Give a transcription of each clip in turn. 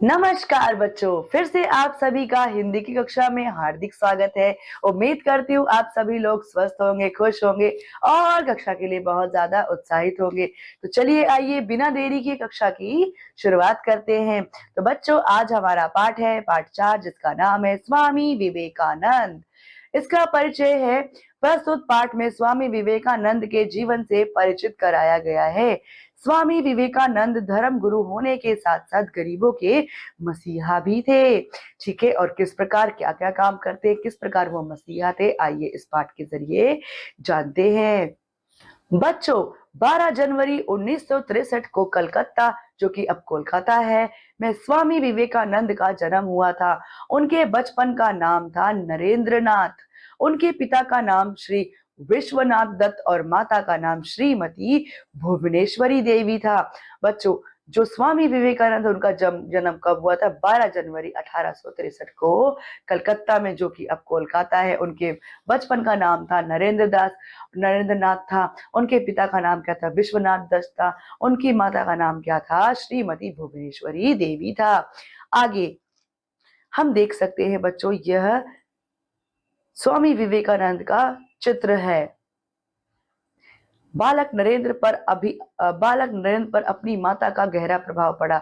नमस्कार बच्चों, फिर से आप सभी का हिंदी की कक्षा में हार्दिक स्वागत है। उम्मीद करती हूँ आप सभी लोग स्वस्थ होंगे, खुश होंगे और कक्षा के लिए बहुत ज्यादा उत्साहित होंगे। तो चलिए आइए बिना देरी की कक्षा की शुरुआत करते हैं। तो बच्चों, आज हमारा पाठ है पाठ 4, जिसका नाम है स्वामी विवेकानंद। इसका परिचय है। प्रस्तुत पाठ में स्वामी विवेकानंद के जीवन से परिचित कराया गया है। स्वामी विवेकानंद धर्म गुरु होने के साथ साथ गरीबों के मसीहा भी थे। ठीक है, और किस प्रकार क्या क्या काम करते, किस प्रकार वो मसीहा थे, आइए इस पाठ के जरिए जानते हैं। बच्चों, 12 जनवरी 1963 को कलकत्ता, जो कि अब कोलकाता है, में स्वामी विवेकानंद का जन्म हुआ था। उनके बचपन का नाम था नरेंद्र नाथ। उनके पिता का नाम श्री विश्वनाथ दत्त और माता का नाम श्रीमती भुवनेश्वरी देवी था। बच्चों, जो स्वामी विवेकानंद, उनका जन्म कब हुआ था? 12 जनवरी 1863 को कलकत्ता में, जो कि अब कोलकाता है। उनके बचपन का नाम था नरेंद्र नाथ था। उनके पिता का नाम क्या था? विश्वनाथ दत्त था। उनकी माता का नाम क्या था? श्रीमती भुवनेश्वरी देवी था। आगे हम देख सकते हैं बच्चों, यह स्वामी विवेकानंद का चित्र है। बालक नरेंद्र पर अपनी माता का गहरा प्रभाव पड़ा।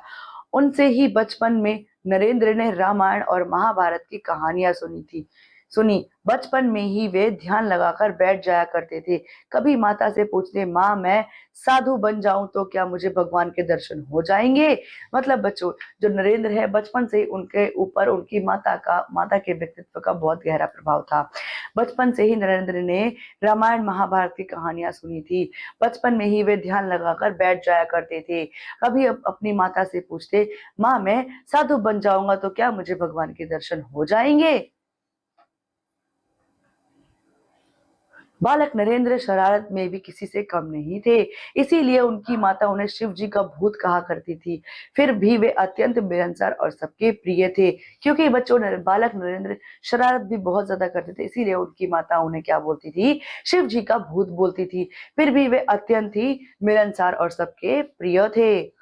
उनसे ही बचपन में नरेंद्र ने रामायण और महाभारत की कहानियां सुनी। बचपन में ही वे ध्यान लगाकर बैठ जाया करते थे। कभी माता से पूछते, माँ मैं साधु बन जाऊं तो क्या मुझे भगवान के दर्शन हो जाएंगे? मतलब बच्चों, जो नरेंद्र है, बचपन से ही उनके ऊपर उनकी माता के व्यक्तित्व का बहुत गहरा प्रभाव था। बचपन से ही नरेंद्र ने रामायण महाभारत की कहानियां सुनी थी। बचपन में ही वे ध्यान लगाकर बैठ जाया करते थे। कभी अपनी माता से पूछते, माँ मैं साधु बन जाऊंगा तो क्या मुझे भगवान के दर्शन हो जाएंगे? बालक नरेंद्र शरारत में भी किसी से कम नहीं थे। इसीलिए उनकी माता उन्हें शिव जी का भूत कहा करती थी। फिर भी वे अत्यंत मिलनसार और सबके प्रिय थे। क्योंकि बालक नरेंद्र शरारत भी बहुत ज्यादा करते थे, इसीलिए उनकी माता उन्हें क्या बोलती थी? शिव जी का भूत बोलती थी। फिर भी वे अत्यंत ही मिलनसार और सबके प्रिय थे।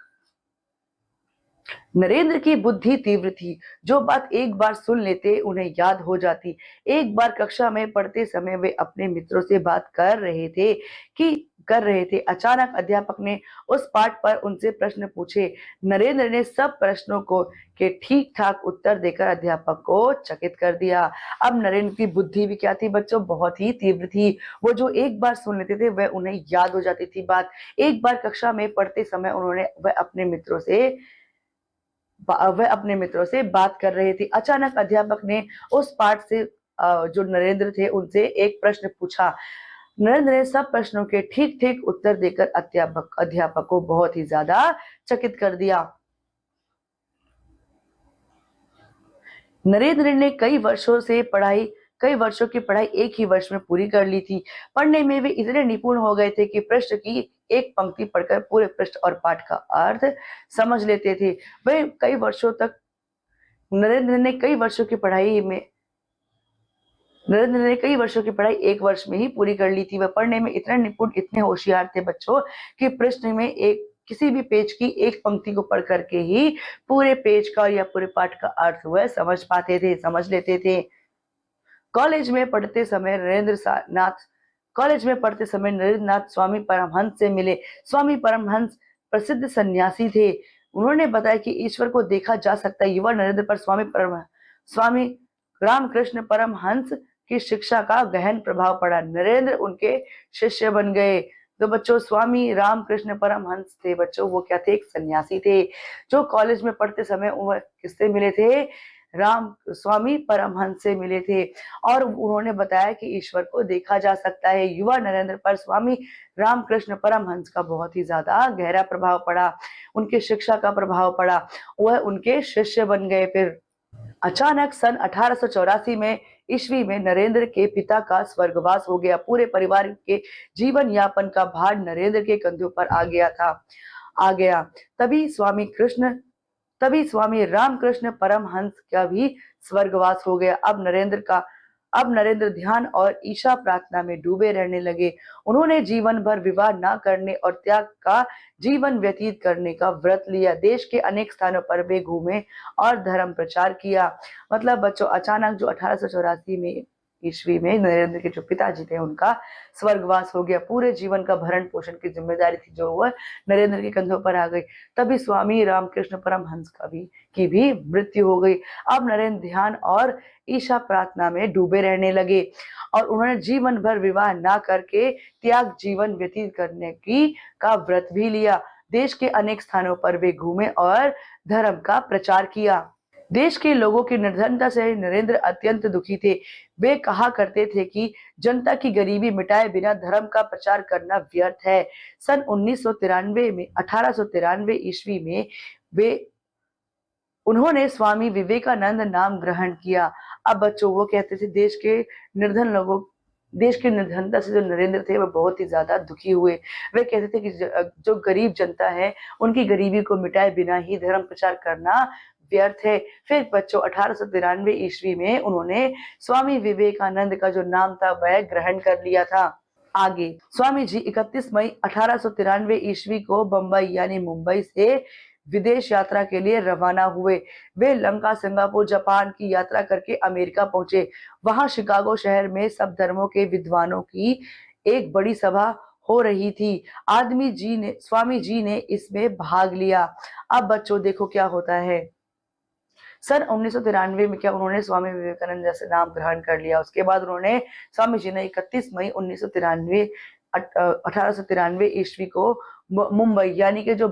नरेंद्र की बुद्धि तीव्र थी। जो बात एक बार सुन लेते उन्हें याद हो जाती। एक बार कक्षा में पढ़ते समय वे अपने मित्रों से बात कर रहे थे। अचानक अध्यापक ने उस पाठ पर उनसे प्रश्न पूछे। नरेंद्र ने सब प्रश्नों को के ठीक ठाक उत्तर देकर अध्यापक को चकित कर दिया। अब नरेंद्र की बुद्धि भी क्या थी बच्चों? बहुत ही तीव्र थी। वो जो एक बार सुन लेते थे वह उन्हें याद हो जाती थी बात। एक बार कक्षा में पढ़ते समय वह अपने मित्रों से बात कर रहे थे। अचानक अध्यापक ने उस पाठ से जो नरेंद्र थे उनसे एक प्रश्न पूछा। नरेंद्र ने सब प्रश्नों के ठीक ठीक उत्तर देकर अध्यापक को बहुत ही ज्यादा चकित कर दिया। नरेंद्र ने कई वर्षों की पढ़ाई एक ही वर्ष में पूरी कर ली थी। पढ़ने में वे इतने निपुण हो गए थे कि प्रश्न की एक पंक्ति पढ़कर पूरे पृष्ठ और पाठ का अर्थ समझ लेते थे। वे कई वर्षों तक नरेंद्र ने कई वर्षों की पढ़ाई में नरेंद्र ने कई वर्षों की पढ़ाई एक वर्ष में ही पूरी कर ली थी। वह पढ़ने में इतने निपुण, इतने होशियार थे बच्चों, कि प्रश्न में किसी भी पेज की एक पंक्ति को पढ़ करके ही पूरे पेज का या पूरे पाठ का अर्थ वह समझ लेते थे। कॉलेज में पढ़ते समय नरेंद्र नाथ स्वामी परमहंस से मिले। स्वामी परमहंस प्रसिद्ध सन्यासी थे। उन्होंने बताया कि ईश्वर को देखा जा सकता है। युवा नरेंद्र पर स्वामी रामकृष्ण परमहंस की शिक्षा का गहन प्रभाव पड़ा। नरेंद्र उनके शिष्य बन गए। तो बच्चों, स्वामी रामकृष्ण परमहंस थे बच्चों, वो क्या थे? एक सन्यासी थे, जो कॉलेज में पढ़ते समय वह किससे मिले थे? राम स्वामी परमहंस से मिले थे और उन्होंने बताया कि ईश्वर को देखा जा सकता है। युवा नरेंद्र पर स्वामी रामकृष्ण परमहंस का बहुत ही ज्यादा गहरा प्रभाव पड़ा, उनकी शिक्षा का प्रभाव पड़ा, वह उनके शिष्य बन गए। फिर अचानक सन 1884 में ईस्वी में नरेंद्र के पिता का स्वर्गवास हो गया। पूरे परिवार के जीवन यापन का भार नरेंद्र के कंधों पर आ गया। तभी स्वामी रामकृष्ण परमहंस का भी स्वर्गवास हो गया। अब नरेंद्र का अब नरेंद्र ध्यान और ईशा प्रार्थना में डूबे रहने लगे। उन्होंने जीवन भर विवाह न करने और त्याग का जीवन व्यतीत करने का व्रत लिया। देश के अनेक स्थानों पर वे घूमे और धर्म प्रचार किया। मतलब बच्चों, अचानक जो 1884 में ईस्वी में नरेंद्र के जो पिताजी थे, उनका स्वर्गवास हो गया। पूरे जीवन का भरण पोषण की जिम्मेदारी थी जो वह नरेंद्र के कंधों पर आ गई। तभी स्वामी रामकृष्ण परमहंस की भी मृत्यु हो गई। अब नरेंद्र ध्यान और ईशा प्रार्थना में डूबे रहने लगे और उन्होंने जीवन भर विवाह ना करके त्याग जीवन व्यतीत करने की का व्रत भी लिया। देश के अनेक स्थानों पर वे घूमे और धर्म का प्रचार किया। देश के लोगों की निर्धनता से नरेंद्र अत्यंत दुखी थे। वे कहा करते थे कि जनता की गरीबी मिटाए बिना धर्म का प्रचार करना व्यर्थ है। सन 1993 में 1893 ईस्वी में वे उन्होंने स्वामी विवेकानंद नाम ग्रहण किया। अब बच्चों, वो कहते थे देश की निर्धनता से जो नरेंद्र थे, वो बहुत ही ज्यादा दुखी हुए। वे कहते थे कि जो गरीब जनता है, उनकी गरीबी को मिटाए बिना ही धर्म प्रचार करना व्यर्थ है। फिर बच्चों, 1893 ईस्वी में उन्होंने स्वामी विवेकानंद का जो नाम था वह ग्रहण कर लिया था। आगे स्वामी जी 31 मई 1893 ईस्वी को बंबई यानी मुंबई से विदेश यात्रा के लिए रवाना हुए। वे लंका, सिंगापुर, जापान की यात्रा करके अमेरिका पहुंचे। वहां शिकागो शहर में सब धर्मों के विद्वानों की एक बड़ी सभा हो रही थी। स्वामी जी ने इसमें भाग लिया। अब बच्चों देखो क्या होता है। सन 1993 में क्या उन्होंने स्वामी विवेकानंद जैसे नाम ग्रहण कर लिया। उसके बाद उन्होंने स्वामी जी ने 31 मई 1893 ईस्वी को मुंबई यानी कि जो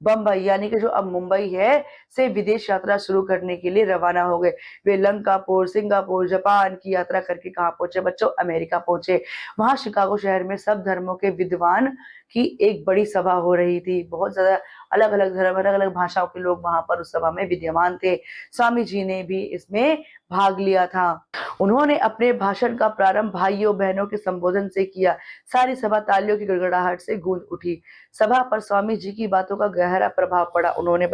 बम्बई यानी कि जो अब मुंबई है से विदेश यात्रा शुरू करने के लिए रवाना हो गए। वे लंकापुर, सिंगापुर, जापान की यात्रा करके कहाँ पहुंचे बच्चों? अमेरिका पहुंचे। वहां शिकागो शहर में सब धर्मों के विद्वान की एक बड़ी सभा हो रही थी। बहुत ज्यादा अलग अलग धर्म, अलग अलग भाषाओं के लोग वहां पर उस सभा में विद्यमान थे। स्वामी जी ने भी इसमें भाग लिया था। उन्होंने अपने भाषण का प्रारंभ भाइयों बहनों के संबोधन से किया। सारी सभा तालियों की गड़गड़ाहट से गूंज उठी। सभा पर स्वामी जी की बातों का गहरा प्रभाव पड़ा। उन्होंने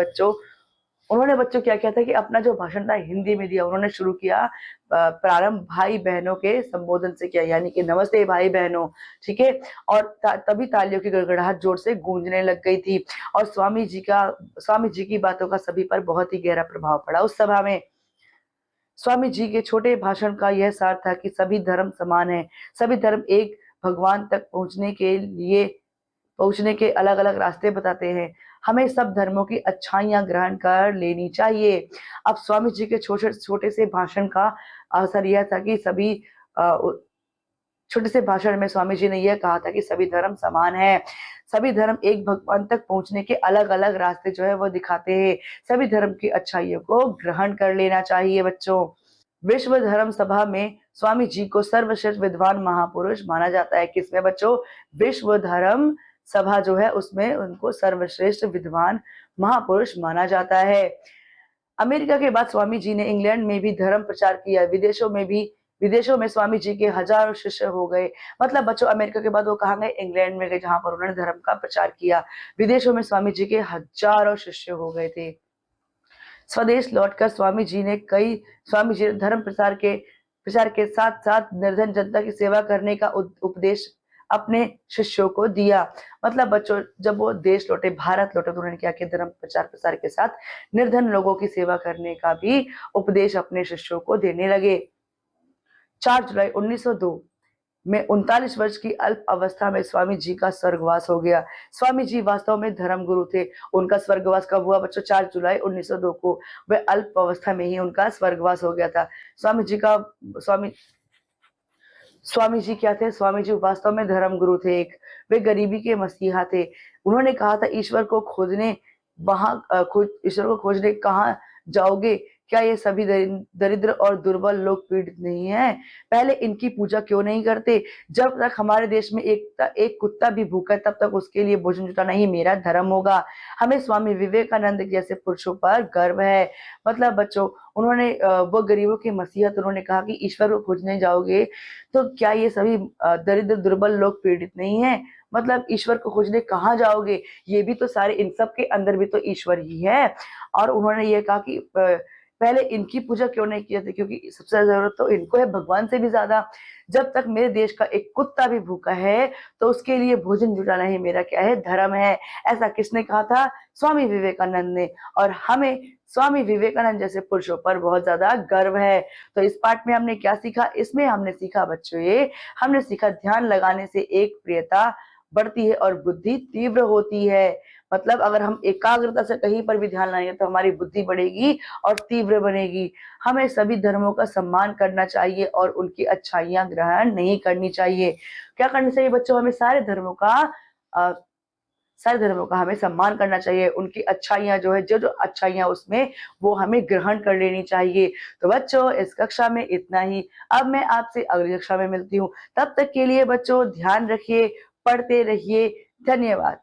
बच्चों क्या किया था कि अपना जो भाषण था हिंदी में दिया। उन्होंने शुरू किया प्रारंभ भाई बहनों के संबोधन से किया, यानी कि नमस्ते भाई बहनों, ठीक है। और तभी तालियों की गड़गड़ाहट जोर से गूंजने लग गई थी और स्वामी जी की बातों का सभी पर बहुत ही गहरा प्रभाव पड़ा। उस सभा में स्वामी जी के छोटे भाषण का यह सार था कि सभी धर्म समान है। सभी धर्म एक भगवान तक पहुंचने के अलग अलग रास्ते बताते हैं। हमें सब धर्मों की अच्छाइयां ग्रहण कर लेनी चाहिए। अब स्वामी जी के छोटे से भाषण का असर यह था कि छोटे से भाषण में स्वामी जी ने यह कहा था कि सभी धर्म समान है। सभी धर्म एक भगवान तक पहुंचने के अलग अलग रास्ते जो है वो दिखाते हैं। सभी धर्म की अच्छाइयों को ग्रहण कर लेना चाहिए बच्चों। विश्व धर्म सभा में स्वामी जी को सर्वश्रेष्ठ विद्वान महापुरुष माना जाता है। किसमें बच्चों? विश्व धर्म सभा जो है उसमें उनको सर्वश्रेष्ठ विद्वान महापुरुष माना जाता है। अमेरिका के बाद स्वामी जी ने इंग्लैंड में भी धर्म प्रचार किया। विदेशों में स्वामी जी के हजारों शिष्य हो गए। मतलब बच्चों, अमेरिका के बाद वो कहाँ गए? इंग्लैंड में गए, जहां पर उन्होंने धर्म का प्रचार किया। विदेशों में स्वामी जी के हजारों शिष्य हो गए थे। स्वदेश लौटकर स्वामी जी ने धर्म प्रचार के साथ साथ निर्धन जनता की सेवा करने का उपदेश अपने शिष्यों को दिया। मतलब बच्चों, जब वो देश लौटे, भारत लौटे, तो उन्होंने क्या किया? धर्म प्रचार के साथ निर्धन लोगों की सेवा करने का भी उपदेश अपने शिष्यों को देने लगे। 4 जुलाई 1902 में 39 वर्ष की अल्प अवस्था में स्वामी जी का स्वर्गवास हो गया। स्वामी जी वास्तव में धर्म गुरु थे। उनका स्वर्गवास कब हुआ बच्चों? 4 जुलाई 1902 को। वह अल्प अवस्था में ही उनका स्वर्गवास हो गया था। स्वामी जी क्या थे? स्वामी जी वास्तव में धर्म गुरु थे। वे गरीबी के मसीहा थे। उन्होंने कहा था, ईश्वर को खोजने कहाँ जाओगे? क्या ये सभी दरिद्र और दुर्बल लोग पीड़ित नहीं हैं? पहले इनकी पूजा क्यों नहीं करते? जब तक हमारे देश में एक कुत्ता भी भूखा है, तब तक उसके लिए भोजन जुटाना ही मेरा धर्म होगा। हमें स्वामी विवेकानंद जैसे पुरुषों पर गर्व है। मतलब बच्चों, उन्होंने वो गरीबों के मसीहत, उन्होंने कहा कि ईश्वर को खोजने जाओगे तो क्या ये सभी दरिद्र दुर्बल लोग पीड़ित नहीं है? मतलब ईश्वर को खोजने कहाँ जाओगे? ये भी तो सारे, इन सब के अंदर भी तो ईश्वर ही है। और उन्होंने ये कहा कि पहले इनकी पूजा क्यों नहीं की जाती? क्योंकि सबसे ज़्यादा ज़रूरत तो इनको है भगवान से भी ज़्यादा। जब तक मेरे देश का एक कुत्ता भी भूखा है, तो उसके लिए भोजन जुटाना ही मेरा क्या है? धर्म है। ऐसा किसने कहा था? स्वामी विवेकानंद ने। और हमें स्वामी विवेकानंद जैसे पुरुषों पर बहुत ज़्यादा गर्व है। तो इस पाठ में हमने क्या सीखा? इसमें हमने सीखा बच्चों हमने सीखा ध्यान लगाने से एक प्रियता बढ़ती है और बुद्धि तीव्र होती है। मतलब अगर हम एकाग्रता से कहीं पर भी ध्यान लगाएँगे तो हमारी बुद्धि बढ़ेगी और तीव्र बनेगी। हमें सभी धर्मों का सम्मान करना चाहिए और उनकी अच्छाइयाँ ग्रहण नहीं करनी चाहिए। क्या करना चाहिए बच्चों? हमें अ, सारे धर्मों का हमें सम्मान करना चाहिए। उनकी अच्छाइयाँ जो है जो-जो अच्छाइयाँ उसमें वो हमें ग्रहण कर लेनी चाहिए। तो बच्चों इस कक्षा में इतना ही। अब मैं आपसे अगली कक्षा में मिलती हूँ। तब तक के लिए बच्चों ध्यान रखिए, पढ़ते रहिए। धन्यवाद।